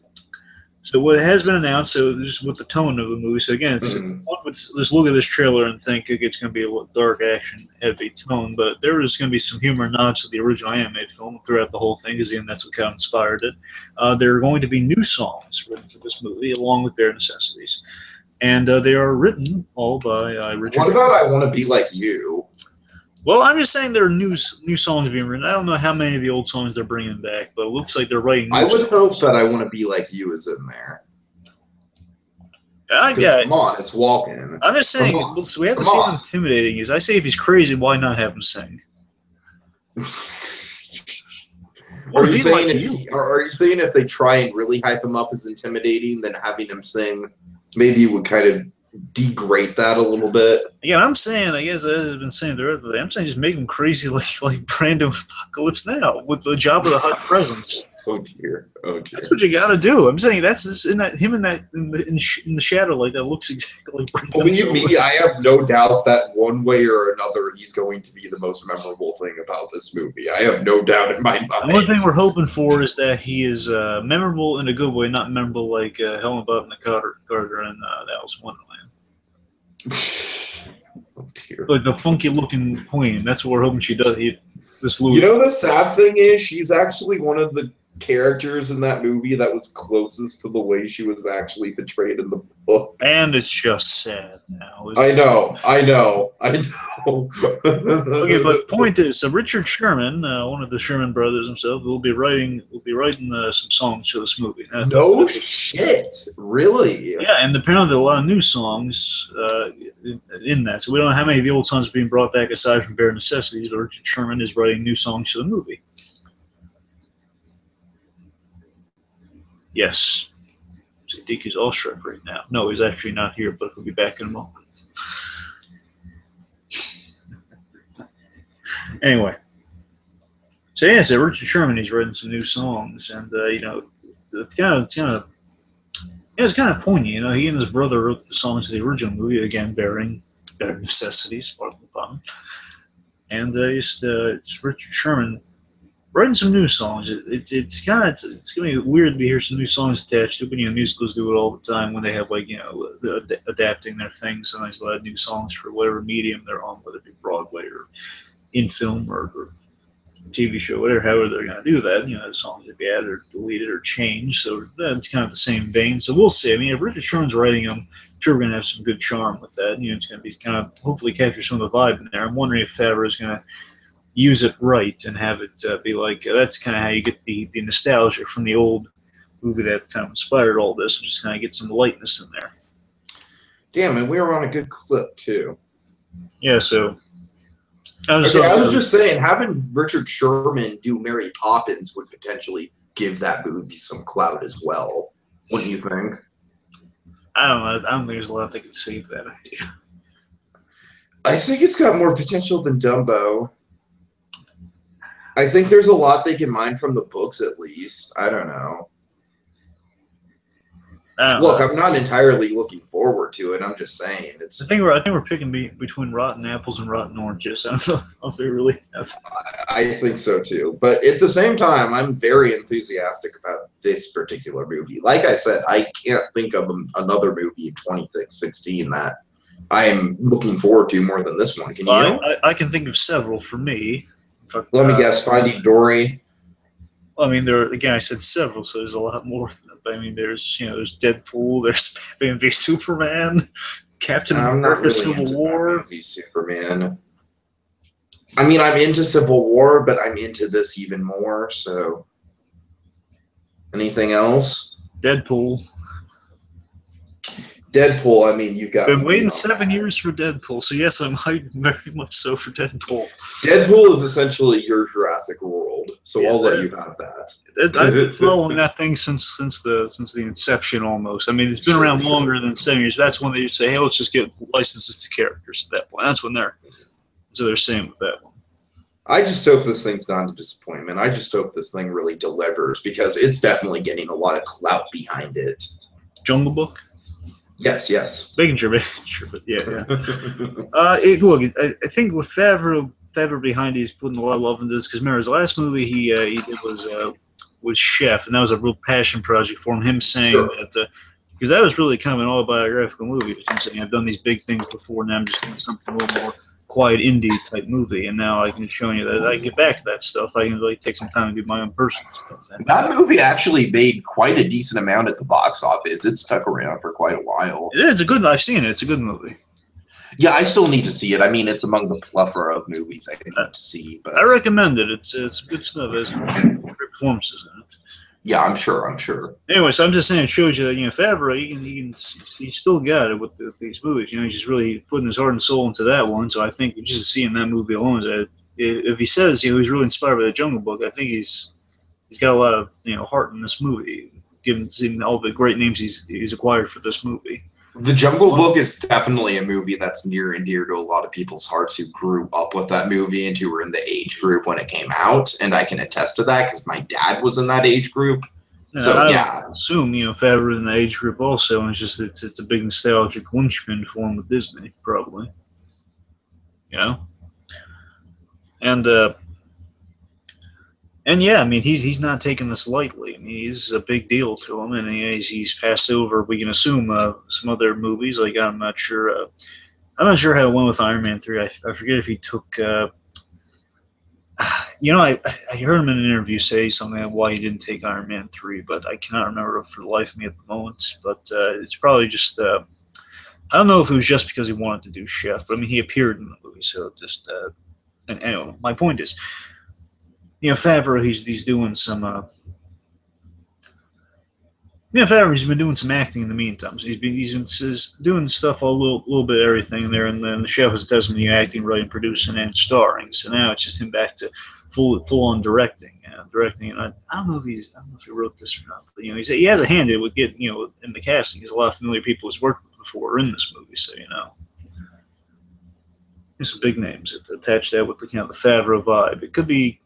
what has been announced, so just with the tone of the movie. So again, one would just look at this trailer and think it's going to be a dark, action-heavy tone, but there is going to be some humor nods to the original animated film throughout the whole thing, because again, that's what kind of inspired it. There are going to be new songs written for this movie, along with Bare Necessities, and they are written all by Richard. What about "I Want to Be Like You"? Well, I'm just saying there are new songs being written. I don't know how many of the old songs they're bringing back, but it looks like they're writing new songs. I would hope that "I Want to Be Like You" is in there. Come on, it's Walken. I'm just saying, we have to see how intimidating he is. I say if he's crazy, why not have him sing? Are you saying if they try and really hype him up as intimidating, then having him sing maybe it would kind of degrade that a little bit? Again, I'm saying, I guess as I've been saying the other day, I'm saying just make him crazy like Brando Apocalypse Now with the Jabba the Hutt presence. Oh dear. That's what you got to do. I'm saying that's just in the shadow like that looks exactly like Brando. Believe me, I have no doubt that one way or another he's going to be the most memorable thing about this movie. I have no doubt in my mind. The one thing we're hoping for is that he is memorable in a good way, not memorable like Helen Button Carter and Alice in Wonderland. Oh dear. Like the funky looking queen. That's what we're hoping she does. The sad thing is she's actually one of the characters in that movie that was closest to the way she was actually portrayed in the book. And it's just sad now. I know. Okay, but point is, Richard Sherman, one of the Sherman brothers himself, will be writing some songs for this movie. No shit, really? Yeah, and apparently a lot of new songs in that. So we don't know how many of the old songs are being brought back aside from bare necessities. But Richard Sherman is writing new songs for the movie. Yes. So Tiki's awestruck right now. No, he's actually not here, but he'll be back in a moment. Anyway, so yeah, so Richard Sherman, he's writing some new songs, and it's kind of poignant. You know, he and his brother wrote the songs of the original movie, again bearing necessities, pardon the pun. And it's Richard Sherman writing some new songs. It's gonna be weird to hear some new songs attached to it, but musicals do it all the time when they have adapting their things. Sometimes they'll add new songs for whatever medium they're on, whether it be Broadway or in film or TV show, however they're going to do that. The songs will be added or deleted or changed. So that's kind of the same vein. So we'll see. I mean, if Richard Sherman's writing them, I'm sure we're going to have some good charm with that. It's going to be kind of hopefully capture some of the vibe in there. I'm wondering if Faverau is going to use it right and have it be like that's kind of how you get the nostalgia from the old movie that kind of inspired all this, and just kind of get some lightness in there. Damn, and we were on a good clip too. Yeah, so I was just saying, having Richard Sherman do Mary Poppins would potentially give that movie some clout as well. Wouldn't you think? I don't know. I don't think there's a lot that could save that idea. I think it's got more potential than Dumbo. I think there's a lot they can mine from the books, at least. I don't know. Look, I'm not entirely looking forward to it. I'm just saying it's. I think we're picking between rotten apples and rotten oranges. I don't know if they really have. I think so too, but at the same time, I'm very enthusiastic about this particular movie. Like I said, I can't think of another movie in 2016 that I'm looking forward to more than this one. Can you? I can think of several for me. But, let me guess. Finding Dory. Well, I mean, I said several, so there's a lot more. I mean, there's Deadpool, there's Batman v Superman, Captain America: Civil War. Batman v Superman. I mean, I'm into Civil War, but I'm into this even more. So, anything else? Deadpool. Deadpool. I mean, you've got. Been waiting 7 years for Deadpool, so yes, I'm hyped very much so for Deadpool. Deadpool is essentially your Jurassic World, so yes, I'll let you have that. I've been following that thing since the inception almost. I mean, it's been around longer than 7 years. That's when they say, "Hey, let's just get licenses to characters." At that point, that's when they're saying with that one. I just hope this thing's not a disappointment. I just hope this thing really delivers because it's definitely getting a lot of clout behind it. Jungle Book. Yes. Making sure, but yeah. Look, I think with Faverau behind, he's putting a lot of love into this because remember his last movie he did was Chef, and that was a real passion project for him. Him saying that because that was really kind of an autobiographical movie. Him saying I've done these big things before, now I'm just doing something a little more quiet indie type movie, and now I can show you that I can get back to that stuff. I can really take some time to do my own personal stuff. That movie actually made quite a decent amount at the box office. It stuck around for quite a while. It's a good. I've seen it. It's a good movie. Yeah, I still need to see it. I mean, it's among the plethora of movies I need to see. But I recommend it. It's good stuff. There's great performances in it. Yeah, I'm sure. Anyway, so I'm just saying, it shows you that Faverau, he still got it with these movies. He's just really putting his heart and soul into that one. So I think just seeing that movie alone, if he says he's really inspired by the Jungle Book, I think he's got a lot of heart in this movie, given seeing all the great names he's acquired for this movie. The Jungle Book is definitely a movie that's near and dear to a lot of people's hearts who grew up with that movie and who were in the age group when it came out. And I can attest to that because my dad was in that age group. So, I assume, Faverau in the age group also, and it's a big nostalgic linchpin for him with Disney, probably. And yeah, I mean, he's not taking this lightly. I mean, he's a big deal to him, and he's passed over. We can assume some other movies. Like I'm not sure how it went with Iron Man 3. I forget if he took. You know, I heard him in an interview say something about why he didn't take Iron Man 3, but I cannot remember for the life of me at the moment. But it's probably just, I don't know if it was just because he wanted to do Chef, but I mean, he appeared in the movie, so just, and anyway, my point is, you know, Favreau, he's doing some, Favreau's been doing some acting in the meantime. So he's doing stuff a little bit of everything there, and then the Chef has done some acting, writing, producing, and starring. So now it's just him back to full on directing. And I don't know if he wrote this or not. But, you know, he has a hand in it with getting, you know, in the casting. There's a lot of familiar people he's worked with before in this movie. So you know, there's some big names attached to that with the, you know, the Favreau vibe. It could be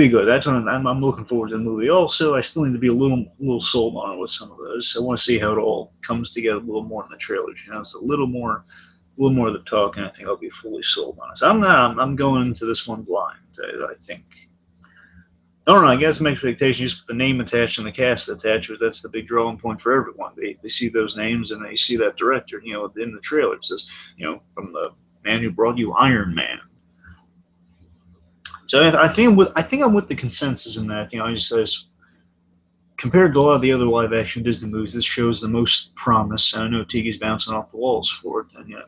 good. That's what I'm looking forward to the movie. Also, I still need to be a little sold on it with some of those. I want to see how it all comes together a little more in the trailers. You know, it's a little more of the talk, and I think I'll be fully sold on it. So I'm going into this one blind. I think. I don't know. I got some expectations. Just the name attached and the cast attached. That's the big drawing point for everyone. They see those names and they see that director. You know, in the trailer it says, you know, from the man who brought you Iron Man. So I think I'm with the consensus in that. You know, I just compared to a lot of the other live action Disney movies, this shows the most promise. And I know Tiki's bouncing off the walls for it. And you know,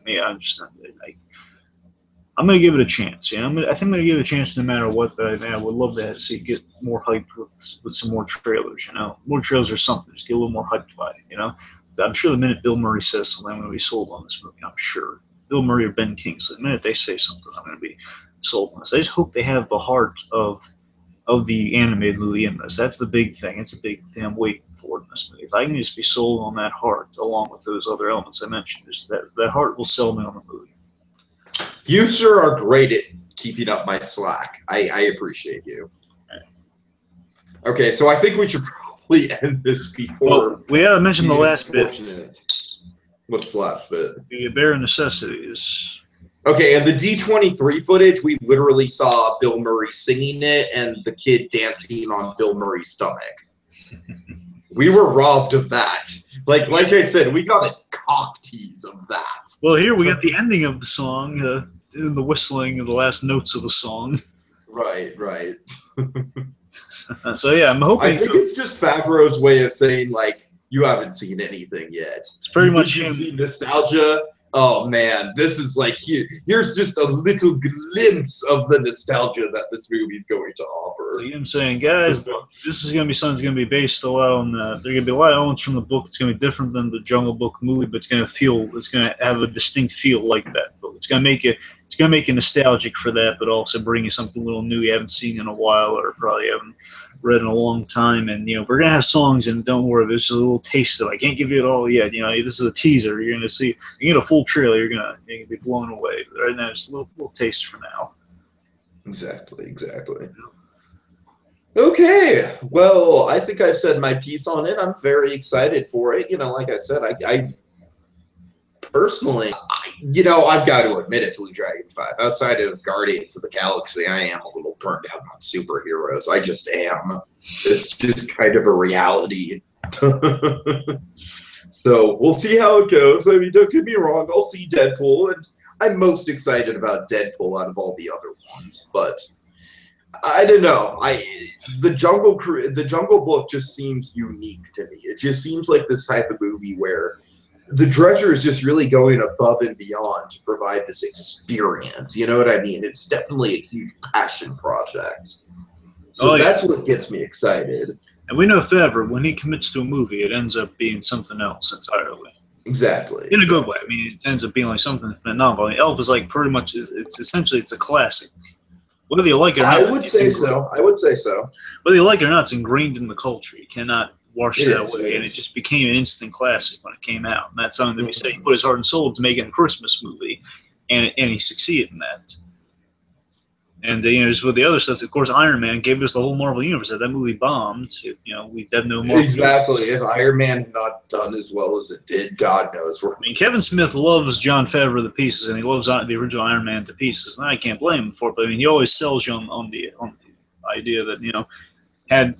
I'm going to give it a chance. You know, I think I'm going to give it a chance no matter what. But I would love to see it get more hyped with some more trailers. You know, more trailers or something. Just get a little more hyped by it. You know, I'm sure the minute Bill Murray says something, I'm going to be sold on this movie. I'm sure Bill Murray or Ben Kingsley. The minute they say something, I'm going to be sold on this. I just hope they have the heart of the animated movie in this. That's the big thing. It's a big thing I'm waiting for in this movie. If I can just be sold on that heart along with those other elements I mentioned, just that heart will sell me on the movie. You, sir, are great at keeping up my slack. I appreciate you. Okay, so I think we should probably end this before. Well, we gotta mention the last bit. What's the last bit? The bare necessities. Okay, and the D23 footage, we literally saw Bill Murray singing it and the kid dancing on Bill Murray's stomach. We were robbed of that. Like I said, we got a cock tease of that. Well, here we got the ending of the song, the whistling of the last notes of the song. Right. So yeah, I'm hoping. I think it's just Favreau's way of saying, like, you haven't seen anything yet. It's pretty much him. See nostalgia. Oh man, this is like here's just a little glimpse of the nostalgia that this movie's going to offer. So I'm saying, guys, this is going to be something that's going to be based a lot on. There are going to be a lot of elements from the book. It's going to be different than the Jungle Book movie, but it's going to have a distinct feel like that book. It's going to make you nostalgic for that, but also bring you something a little new you haven't seen in a while or probably haven't read in a long time. And you know, we're gonna have songs, and don't worry, this is a little taste of it. I can't give you it all yet. You know, this is a teaser. You're gonna see. You get a full trailer, you're gonna be blown away. But right now, it's a little taste for now. Exactly. Okay, well, I think I've said my piece on it. I'm very excited for it. You know, like I said, I personally, I've got to admit it, BlueDragonFive. Outside of Guardians of the Galaxy, I am a little burned out on superheroes. I just am. It's just kind of a reality. So we'll see how it goes. I mean, don't get me wrong. I'll see Deadpool, and I'm most excited about Deadpool out of all the other ones. But I don't know. The Jungle Book just seems unique to me. It just seems like this type of movie where the director is just really going above and beyond to provide this experience. You know what I mean? It's definitely a huge passion project. So that's what gets me excited. And we know Favreau, when he commits to a movie, it ends up being something else entirely. Exactly. In a good way. I mean, it ends up being like something phenomenal. I mean, Elf is like pretty much, it's essentially a classic. Whether you like it or not. I would say so. Whether you like it or not, it's ingrained in the culture. You cannot wash that away. And it just became an instant classic when it came out. And that's something that we say he put his heart and soul to make it a Christmas movie. And he succeeded in that. And just with the other stuff, of course, Iron Man gave us the whole Marvel Universe. If that movie bombed, we'd have no Marvel Exactly. Universe. If Iron Man had not done as well as it did, God knows where. I mean, Kevin Smith loves John Faverau to pieces, and he loves the original Iron Man to pieces. And I can't blame him for it. But I mean, he always sells you on the idea that had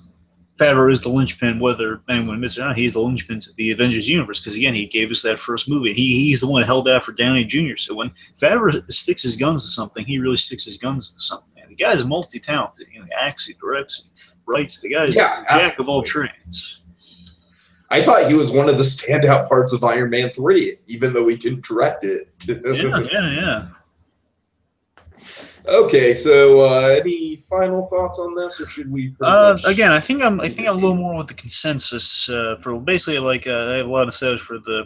Favreau is the linchpin, whether anyone admits it or not, he's the linchpin to the Avengers universe. Because again, he gave us that first movie, and he's the one who held out for Downey Jr. So when Favreau sticks his guns to something, he really sticks his guns to something. And The guy's multi-talented. You know, he acts, he directs, he writes. The guy's Yeah, a jack of all absolutely. trades. I thought he was one of the standout parts of Iron Man 3, even though he didn't direct it. Yeah. Okay, so any final thoughts on this, or should we? Again, I think I'm a little more with the consensus for basically like I have a lot of sales for the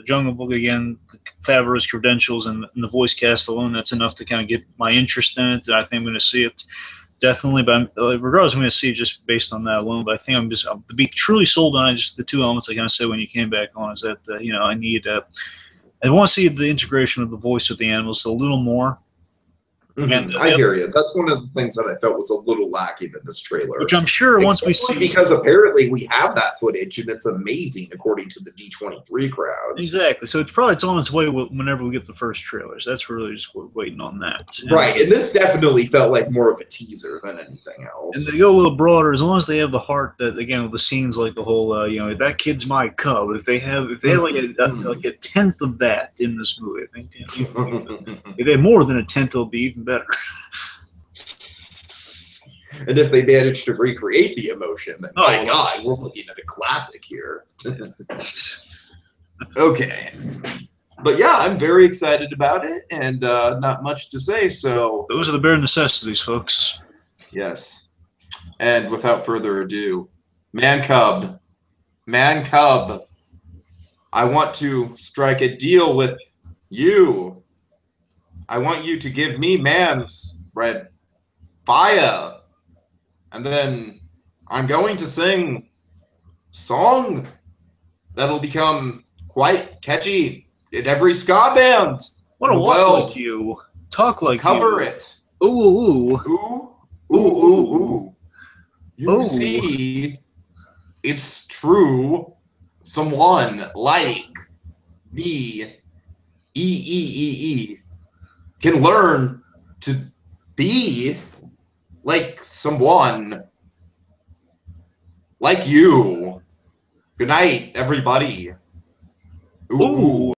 Jungle Book again. Faverau's credentials and the voice cast alone, that's enough to kind of get my interest in it. I think I'm going to see it definitely, but regardless, I'm going to see it just based on that alone. But I think I'm to be truly sold on it. Just the two elements I kind of said when you came back on is that I need I want to see the integration of the voice with the animals a little more. And I hear you. That's one of the things that I felt was a little lacking in this trailer. Which I'm sure once we see, because apparently we have that footage and it's amazing according to the D23 crowds. Exactly. So it's on its way whenever we get the first trailers. That's really just we're waiting on that. Right, and this definitely felt like more of a teaser than anything else. And they go a little broader as long as they have the heart that again with the scenes like the whole that kid's my cub. If they have like a tenth of that in this movie, I think if they have more than a tenth, it'll be even better. And if they manage to recreate the emotion, then my God, we're looking at a classic here. Okay. But yeah, I'm very excited about it, and not much to say, so... Those are the bare necessities, folks. Yes. And without further ado, Man Cub, I want to strike a deal with you. I want you to give me man's red fire. And then I'm going to sing a song that'll become quite catchy in every ska band. What a walk like you. Talk like cover you. It. Ooh. You see, it's true. Someone like me, can learn to be like someone like you. Good night, everybody. Ooh.